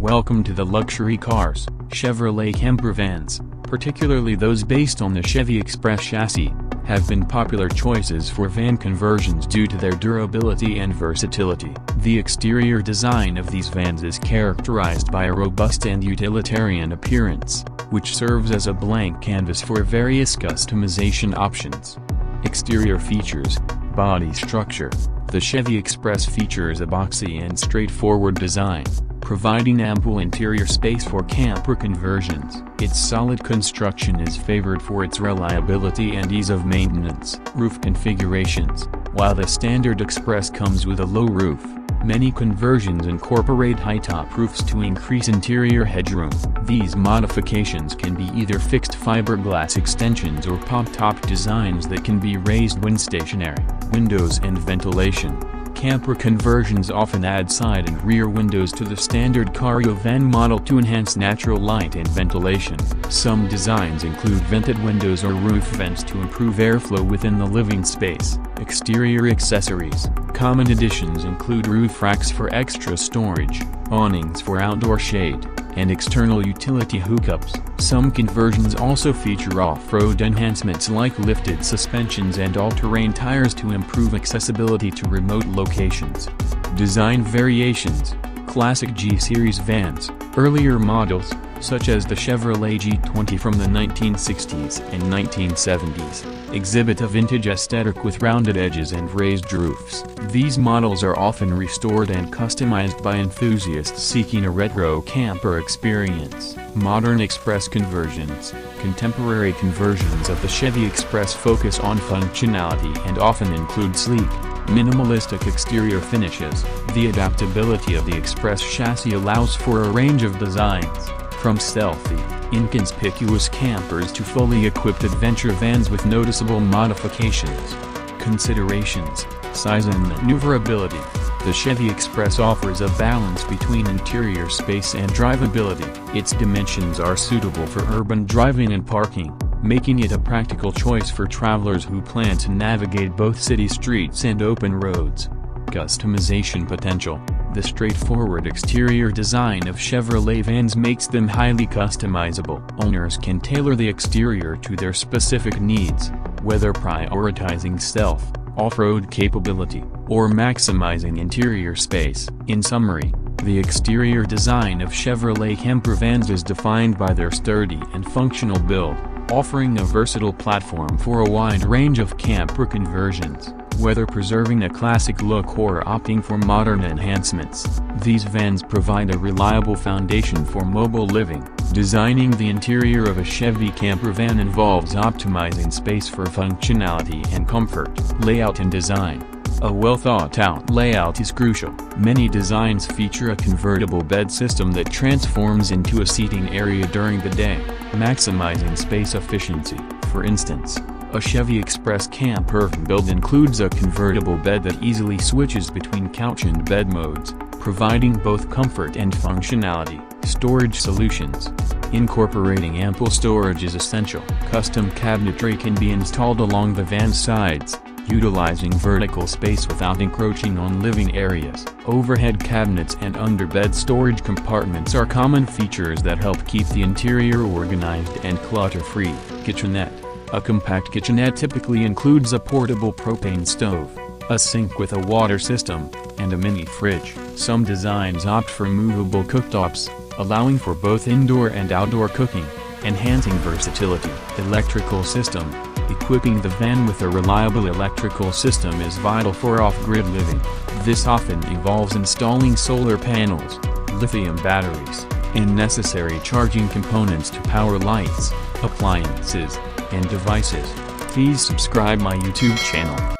Welcome to the luxury cars. Chevrolet camper vans, particularly those based on the Chevy Express chassis, have been popular choices for van conversions due to their durability and versatility. The exterior design of these vans is characterized by a robust and utilitarian appearance, which serves as a blank canvas for various customization options. Exterior features. Body structure. The Chevy Express features a boxy and straightforward design, providing ample interior space for camper conversions. Its solid construction is favored for its reliability and ease of maintenance. Roof configurations. While the standard Express comes with a low roof, many conversions incorporate high-top roofs to increase interior headroom. These modifications can be either fixed fiberglass extensions or pop-top designs that can be raised when stationary. Windows and ventilation. Camper conversions often add side and rear windows to the standard cargo van model to enhance natural light and ventilation. Some designs include vented windows or roof vents to improve airflow within the living space. Exterior accessories. Common additions include roof racks for extra storage, awnings for outdoor shade, and external utility hookups. Some conversions also feature off-road enhancements like lifted suspensions and all-terrain tires to improve accessibility to remote locations. Design variations. Classic G-Series vans. Earlier models, such as the Chevrolet G20 from the 1960s and 1970s, exhibit a vintage aesthetic with rounded edges and raised roofs. These models are often restored and customized by enthusiasts seeking a retro camper experience. Modern Express conversions. Contemporary conversions of the Chevy Express focus on functionality and often include sleek, minimalistic exterior finishes. The adaptability of the Express chassis allows for a range of designs, from stealthy, inconspicuous campers to fully equipped adventure vans with noticeable modifications. Considerations. Size and maneuverability. The Chevy Express offers a balance between interior space and drivability. Its dimensions are suitable for urban driving and parking, making it a practical choice for travelers who plan to navigate both city streets and open roads. Customization potential. The straightforward exterior design of Chevrolet vans makes them highly customizable. Owners can tailor the exterior to their specific needs, whether prioritizing stealth, off-road capability, or maximizing interior space. In summary, the exterior design of Chevrolet camper vans is defined by their sturdy and functional build, offering a versatile platform for a wide range of camper conversions. Whether preserving a classic look or opting for modern enhancements, these vans provide a reliable foundation for mobile living. Designing the interior of a Chevy camper van involves optimizing space for functionality and comfort. Layout and design. A well-thought-out layout is crucial. Many designs feature a convertible bed system that transforms into a seating area during the day, maximizing space efficiency. For instance, a Chevy Express camper build includes a convertible bed that easily switches between couch and bed modes, providing both comfort and functionality. Storage solutions. Incorporating ample storage is essential. Custom cabinetry can be installed along the van's sides, utilizing vertical space without encroaching on living areas. Overhead cabinets and underbed storage compartments are common features that help keep the interior organized and clutter-free. Kitchenette. A compact kitchenette typically includes a portable propane stove, a sink with a water system, and a mini fridge. Some designs opt for movable cooktops, allowing for both indoor and outdoor cooking, enhancing versatility. Electrical system. Equipping the van with a reliable electrical system is vital for off-grid living. This often involves installing solar panels, lithium batteries, and necessary charging components to power lights, appliances, and devices. Please subscribe my YouTube channel.